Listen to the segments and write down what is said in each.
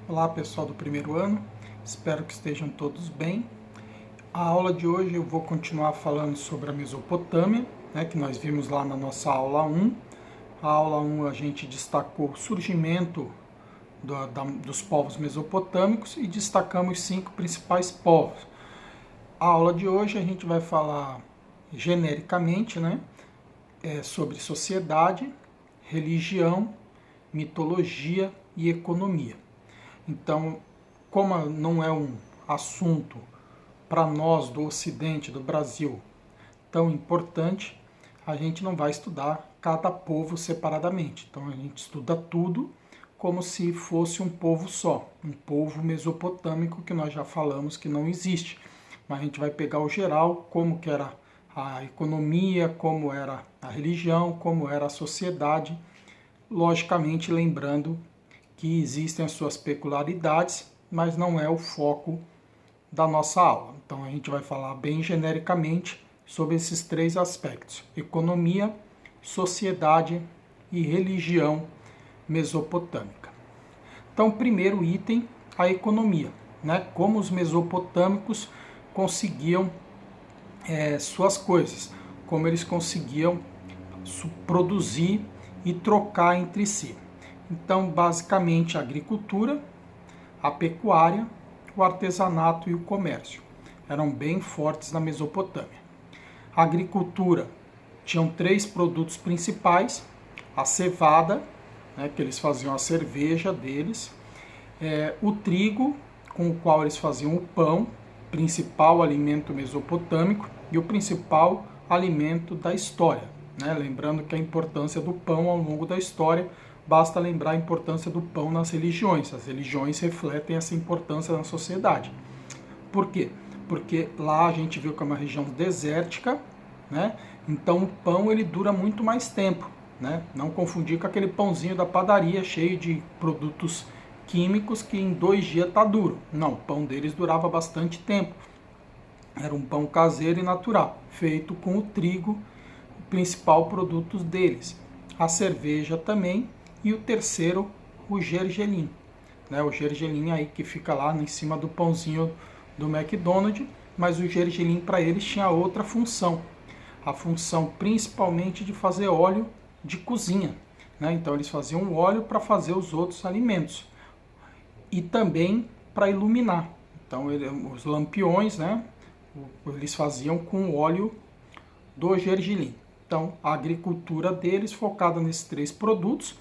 Olá pessoal do primeiro ano, espero que estejam todos bem. A aula de hoje eu vou continuar falando sobre a Mesopotâmia, que nós vimos lá na nossa aula 1. A aula 1 a gente destacou o surgimento dos povos mesopotâmicos e destacamos 5 principais povos. A aula de hoje a gente vai falar genericamente sobre sociedade, religião, mitologia e economia. Então, como não é um assunto para nós do Ocidente, do Brasil, tão importante, a gente não vai estudar cada povo separadamente. Então, a gente estuda tudo como se fosse um povo só, um povo mesopotâmico que nós já falamos que não existe. Mas a gente vai pegar o geral, como que era a economia, como era a religião, como era a sociedade, logicamente lembrando que existem as suas peculiaridades, mas não é o foco da nossa aula. Então a gente vai falar bem genericamente sobre esses 3 aspectos: economia, sociedade e religião mesopotâmica. Então, primeiro item, a economia, como os mesopotâmicos conseguiam suas coisas, como eles conseguiam produzir e trocar entre si. Então, basicamente, a agricultura, a pecuária, o artesanato e o comércio eram bem fortes na Mesopotâmia. A agricultura tinham 3 produtos principais: a cevada, que eles faziam a cerveja deles, o trigo, com o qual eles faziam o pão, principal alimento mesopotâmico e o principal alimento da história. Lembrando que a importância do pão ao longo da história, basta lembrar a importância do pão nas religiões. As religiões refletem essa importância na sociedade. Por quê? Porque lá a gente viu que é uma região desértica, então o pão ele dura muito mais tempo. Não confundir com aquele pãozinho da padaria cheio de produtos químicos que em 2 dias está duro. Não, o pão deles durava bastante tempo. Era um pão caseiro e natural, feito com o trigo, o principal produto deles. A cerveja também. E o terceiro, o gergelim. O gergelim aí que fica lá em cima do pãozinho do McDonald's, mas o gergelim para eles tinha outra função. A função principalmente de fazer óleo de cozinha. Então eles faziam óleo para fazer os outros alimentos. E também para iluminar. Então os lampiões, eles faziam com óleo do gergelim. Então a agricultura deles focada nesses 3 produtos.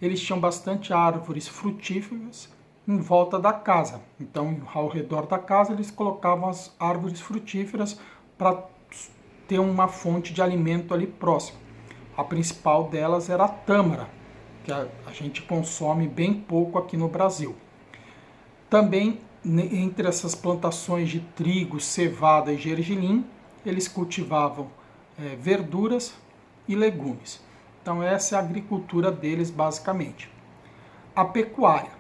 Eles tinham bastante árvores frutíferas em volta da casa. Então, ao redor da casa, eles colocavam as árvores frutíferas para ter uma fonte de alimento ali próximo. A principal delas era a tâmara, que a gente consome bem pouco aqui no Brasil. Também, entre essas plantações de trigo, cevada e gergelim, eles cultivavam verduras e legumes. Então essa é a agricultura deles basicamente. A pecuária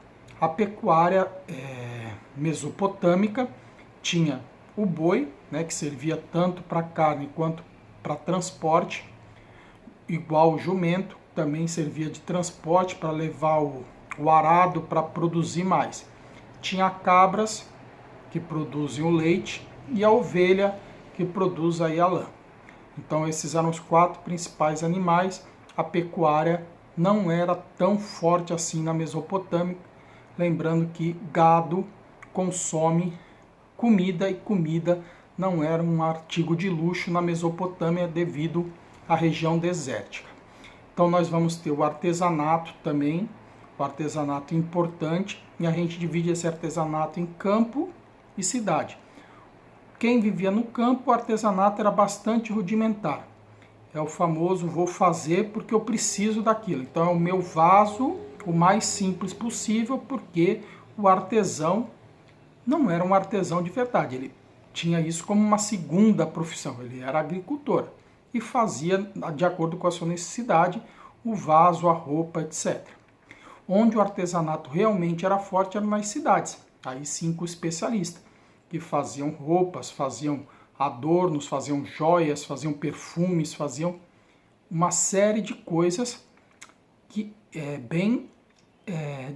mesopotâmica tinha o boi, que servia tanto para carne quanto para transporte, igual o jumento, também servia de transporte para levar o arado para produzir mais. Tinha cabras, que produzem o leite, e a ovelha, que produz aí a lã. Então esses eram os 4 principais animais. A pecuária não era tão forte assim na Mesopotâmia, lembrando que gado consome comida e comida não era um artigo de luxo na Mesopotâmia devido à região desértica. Então nós vamos ter o artesanato também, o artesanato importante, e a gente divide esse artesanato em campo e cidade. Quem vivia no campo, o artesanato era bastante rudimentar. É o famoso vou fazer porque eu preciso daquilo. Então é o meu vaso o mais simples possível, porque o artesão não era um artesão de verdade. Ele tinha isso como uma segunda profissão. Ele era agricultor e fazia, de acordo com a sua necessidade, o vaso, a roupa, etc. Onde o artesanato realmente era forte era nas cidades. Aí 5 especialistas que faziam roupas, faziam adornos, faziam joias, faziam perfumes, faziam uma série de coisas que bem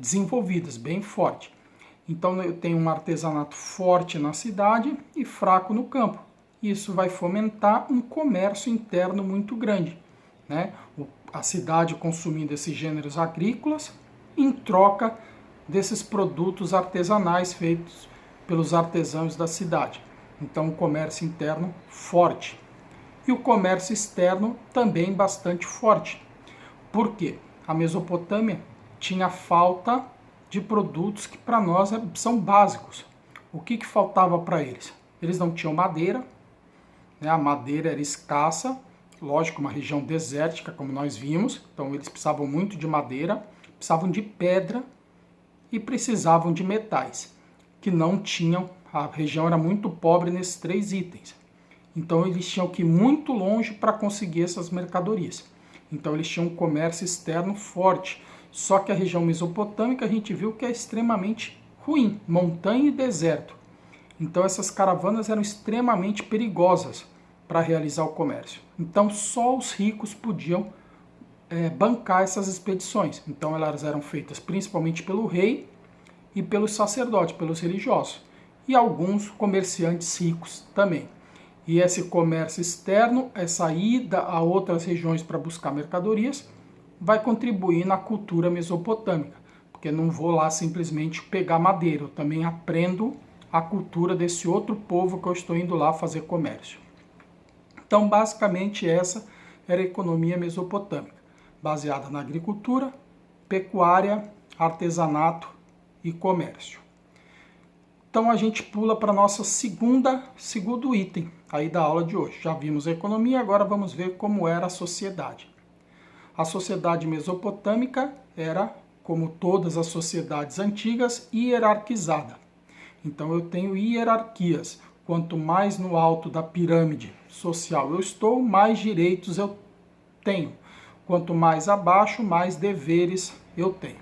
desenvolvidas, bem forte. Então eu tenho um artesanato forte na cidade e fraco no campo. Isso vai fomentar um comércio interno muito grande, né? A cidade consumindo esses gêneros agrícolas em troca desses produtos artesanais feitos pelos artesãos da cidade. Então, o comércio interno forte. E o comércio externo também bastante forte. Por quê? A Mesopotâmia tinha falta de produtos que para nós são básicos. O que faltava para eles? Eles não tinham madeira, né? A madeira era escassa, lógico, uma região desértica, como nós vimos, então eles precisavam muito de madeira, precisavam de pedra e precisavam de metais, que não tinham, a região era muito pobre nesses 3 itens. Então eles tinham que ir muito longe para conseguir essas mercadorias. Então eles tinham um comércio externo forte. Só que a região mesopotâmica a gente viu que é extremamente ruim, montanha e deserto. Então essas caravanas eram extremamente perigosas para realizar o comércio. Então só os ricos podiam bancar essas expedições. Então elas eram feitas principalmente pelo rei e pelos sacerdotes, pelos religiosos. E alguns comerciantes ricos também. E esse comércio externo, essa ida a outras regiões para buscar mercadorias, vai contribuir na cultura mesopotâmica, porque não vou lá simplesmente pegar madeira, eu também aprendo a cultura desse outro povo que eu estou indo lá fazer comércio. Então, basicamente, essa era a economia mesopotâmica, baseada na agricultura, pecuária, artesanato e comércio. Então a gente pula para nosso segundo item aí da aula de hoje. Já vimos a economia, agora vamos ver como era a sociedade. A sociedade mesopotâmica era, como todas as sociedades antigas, hierarquizada. Então eu tenho hierarquias. Quanto mais no alto da pirâmide social eu estou, mais direitos eu tenho. Quanto mais abaixo, mais deveres eu tenho.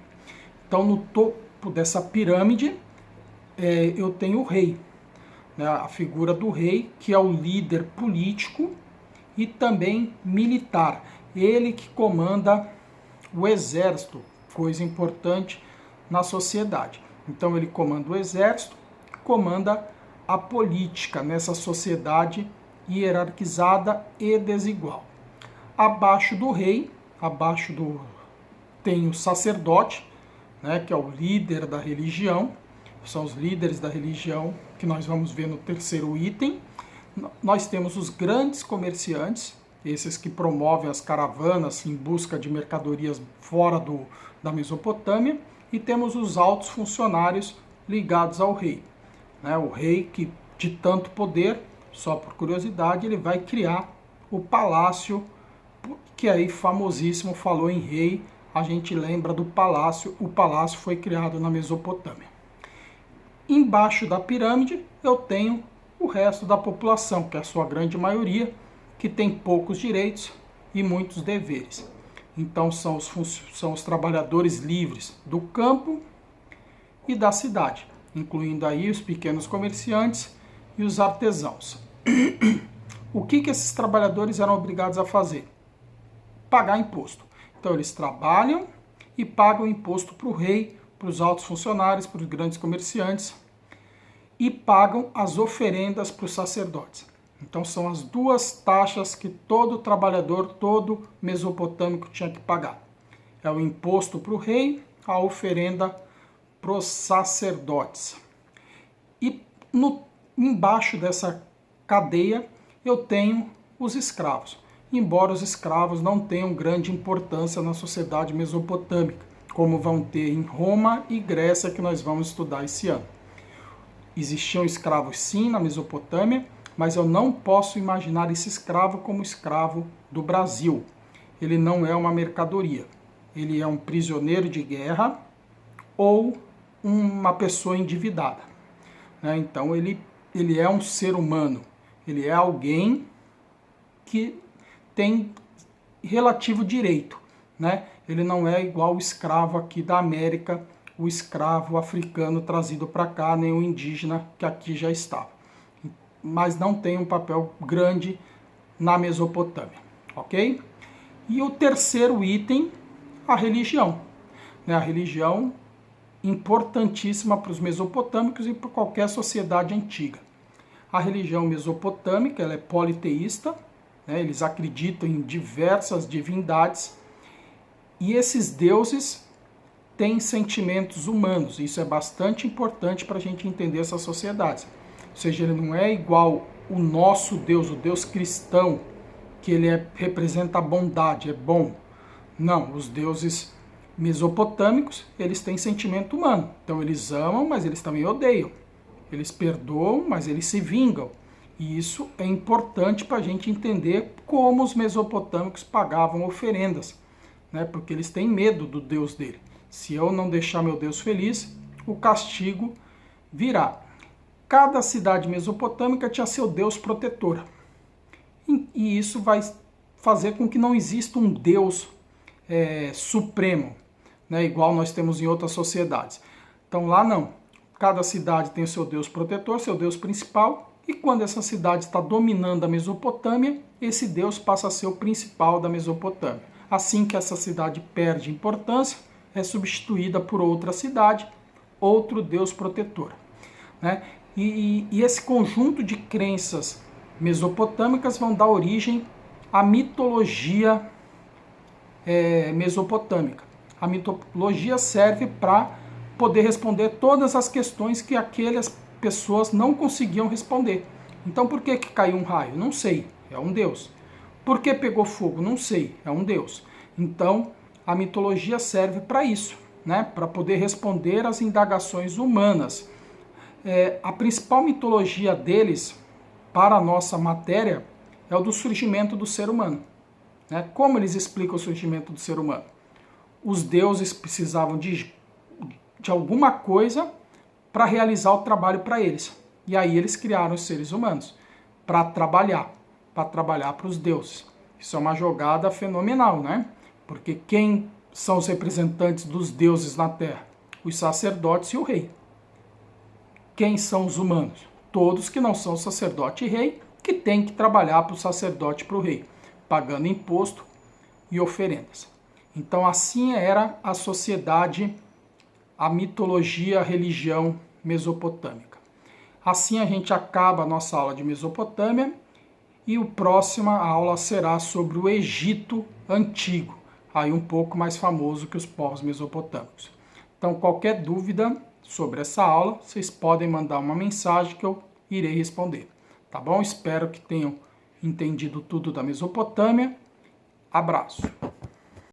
Então no topo dessa pirâmide eu tenho o rei, né? A figura do rei, que é o líder político e também militar. Ele que comanda o exército, coisa importante na sociedade. Então ele comanda o exército, comanda a política nessa sociedade hierarquizada e desigual. Abaixo do rei, tem o sacerdote, né, que é o líder da religião. São os líderes da religião que nós vamos ver no terceiro item. Nós temos os grandes comerciantes, esses que promovem as caravanas em busca de mercadorias fora da Mesopotâmia, e temos os altos funcionários ligados ao rei. O rei que, de tanto poder, só por curiosidade, ele vai criar o palácio, que aí famosíssimo, falou em rei, a gente lembra do palácio, o palácio foi criado na Mesopotâmia. Embaixo da pirâmide eu tenho o resto da população, que é a sua grande maioria, que tem poucos direitos e muitos deveres. Então são os trabalhadores livres do campo e da cidade, incluindo aí os pequenos comerciantes e os artesãos. O que esses trabalhadores eram obrigados a fazer? Pagar imposto. Então eles trabalham e pagam imposto para o rei, para os altos funcionários, para os grandes comerciantes, e pagam as oferendas para os sacerdotes. Então são as 2 taxas que todo trabalhador, todo mesopotâmico tinha que pagar. É o imposto para o rei, a oferenda para os sacerdotes. E embaixo dessa cadeia eu tenho os escravos. Embora os escravos não tenham grande importância na sociedade mesopotâmica, como vão ter em Roma e Grécia, que nós vamos estudar esse ano. Existiam escravos sim na Mesopotâmia, mas eu não posso imaginar esse escravo como escravo do Brasil. Ele não é uma mercadoria. Ele é um prisioneiro de guerra ou uma pessoa endividada. Então ele é um ser humano. Ele é alguém que tem relativo direito. Ele não é igual o escravo aqui da América, o escravo africano trazido para cá, nem o indígena que aqui já estava. Mas não tem um papel grande na Mesopotâmia, ok? E o terceiro item, a religião. A religião importantíssima para os mesopotâmicos e para qualquer sociedade antiga. A religião mesopotâmica ela é politeísta, né? Eles acreditam em diversas divindades e esses deuses têm sentimentos humanos. Isso é bastante importante para a gente entender essas sociedades. Ou seja, ele não é igual o nosso Deus, o Deus cristão, que ele representa a bondade, é bom. Não, os deuses mesopotâmicos, eles têm sentimento humano. Então eles amam, mas eles também odeiam. Eles perdoam, mas eles se vingam. E isso é importante para a gente entender como os mesopotâmicos pagavam oferendas, né? Porque eles têm medo do Deus dele. Se eu não deixar meu Deus feliz, o castigo virá. Cada cidade mesopotâmica tinha seu Deus protetor. E isso vai fazer com que não exista um Deus supremo, né? Igual nós temos em outras sociedades. Então lá não. Cada cidade tem o seu Deus protetor, seu Deus principal, e quando essa cidade está dominando a Mesopotâmia, esse Deus passa a ser o principal da Mesopotâmia. Assim que essa cidade perde importância, é substituída por outra cidade, outro Deus protetor, né? E esse conjunto de crenças mesopotâmicas vão dar origem à mitologia mesopotâmica. A mitologia serve para poder responder todas as questões que aquelas pessoas não conseguiam responder. Então, por que caiu um raio? Não sei, é um Deus. Por que pegou fogo? Não sei, é um Deus. Então, a mitologia serve para isso, né? Para poder responder às indagações humanas. A principal mitologia deles, para a nossa matéria, é o do surgimento do ser humano, né? Como eles explicam o surgimento do ser humano? Os deuses precisavam de alguma coisa para realizar o trabalho para eles. E aí eles criaram os seres humanos para trabalhar para os deuses. Isso é uma jogada fenomenal, né? Porque quem são os representantes dos deuses na Terra? Os sacerdotes e o rei. Quem são os humanos? Todos que não são sacerdote e rei, que têm que trabalhar para o sacerdote e para o rei, pagando imposto e oferendas. Então assim era a sociedade, a mitologia, a religião mesopotâmica. Assim a gente acaba a nossa aula de Mesopotâmia e a próxima aula será sobre o Egito Antigo, aí um pouco mais famoso que os povos mesopotâmicos. Então qualquer dúvida sobre essa aula, vocês podem mandar uma mensagem que eu irei responder. Tá bom? Espero que tenham entendido tudo da Mesopotâmia. Abraço!